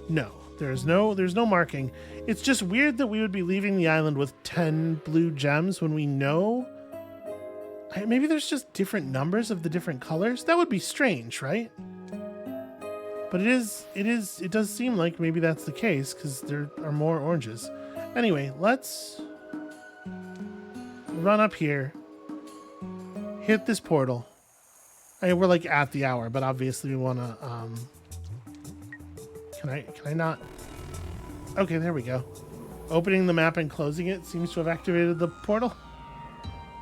No, there's no marking. It's just weird that we would be leaving the island with 10 blue gems when we know... Maybe there's just different numbers of the different colors? That would be strange, right? But it does seem like maybe that's the case because there are more oranges. Anyway, let's run up here, hit this portal, I mean, we're like at the hour, but obviously we want to, can I not? Okay, there we go. Opening the map and closing it seems to have activated the portal.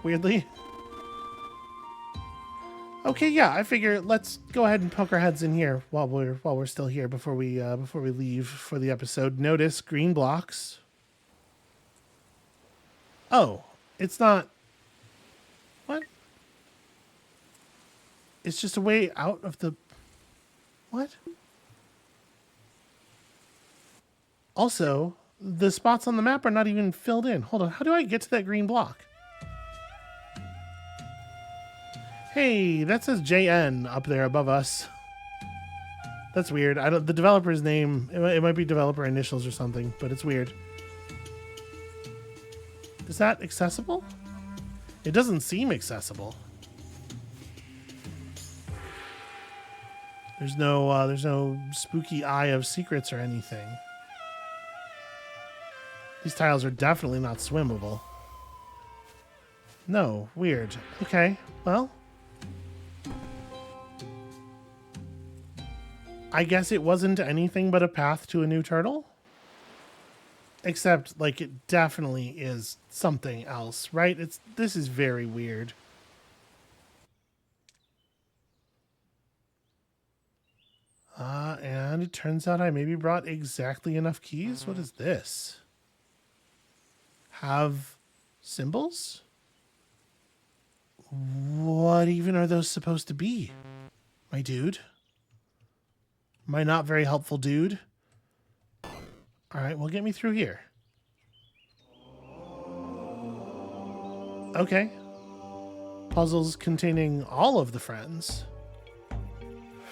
Weirdly. Okay, yeah, I figure let's go ahead and poke our heads in here while we're still here before we leave for the episode. Notice green blocks. Oh, it's not. What? It's just a way out of the. What? Also, the spots on the map are not even filled in. Hold on, how do I get to that green block? Hey, that says JN up there above us. That's weird. I don't. The developer's name. It might be developer initials or something, but it's weird. Is that accessible? It doesn't seem accessible. There's no spooky eye of secrets or anything. These tiles are definitely not swimmable. No, weird. Okay, well. I guess it wasn't anything but a path to a new turtle. Except, like, it definitely is something else, right? This is very weird. And it turns out I maybe brought exactly enough keys. What is this? Have symbols? What even are those supposed to be? My dude? My not very helpful dude? Alright, well, get me through here. Okay. Puzzles containing all of the friends.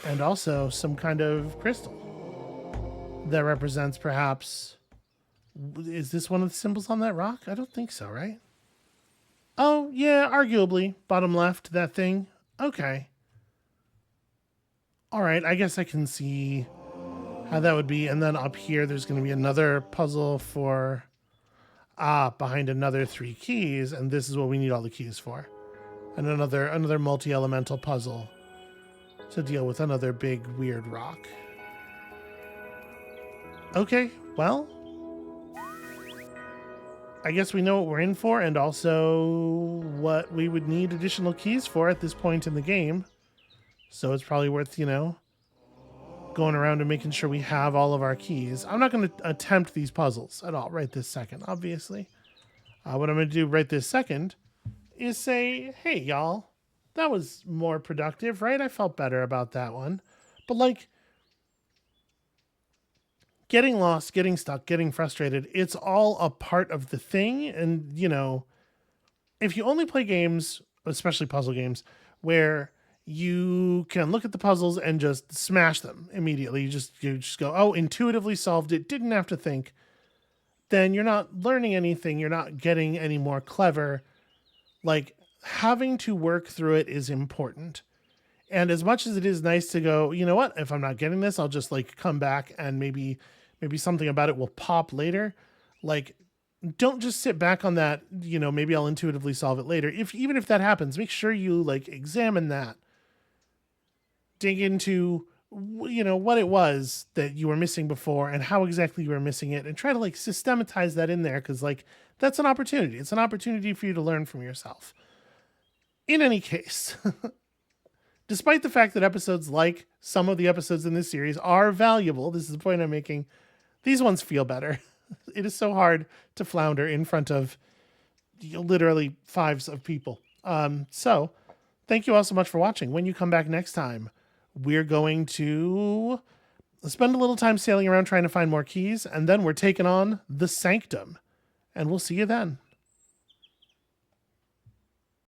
And also some kind of crystal. That represents perhaps... Is this one of the symbols on that rock? I don't think so, right? Oh, yeah, arguably. Bottom left, that thing. Okay. Alright, I guess I can see how that would be. And then up here, there's going to be another puzzle for... behind another 3 keys. And this is what we need all the keys for. And another multi-elemental puzzle to deal with another big, weird rock. Okay, well... I guess we know what we're in for, and also what we would need additional keys for at this point in the game. So it's probably worth, you know, going around and making sure we have all of our keys. I'm not going to attempt these puzzles at all right this second, obviously. What I'm going to do right this second is say, hey, y'all, that was more productive, right? I felt better about that one. But, like, getting lost, getting stuck, getting frustrated, it's all a part of the thing. And, you know, if you only play games, especially puzzle games, where you can look at the puzzles and just smash them immediately, you just go, oh, intuitively solved it, didn't have to think, then you're not learning anything, you're not getting any more clever. Like, having to work through it is important. And as much as it is nice to go, you know what, if I'm not getting this, I'll just, like, come back and maybe something about it will pop later. Like, don't just sit back on that, you know, maybe I'll intuitively solve it later. Even if that happens, make sure you, like, examine that. Dig into, you know, what it was that you were missing before and how exactly you were missing it, and try to, like, systematize that in there, because, like, that's an opportunity. It's an opportunity for you to learn from yourself. In any case, despite the fact that episodes like some of the episodes in this series are valuable, this is the point I'm making, these ones feel better. It is so hard to flounder in front of literally 5s of people. So thank you all so much for watching. When you come back next time, we're going to spend a little time sailing around trying to find more keys, and then we're taking on the Sanctum. And we'll see you then.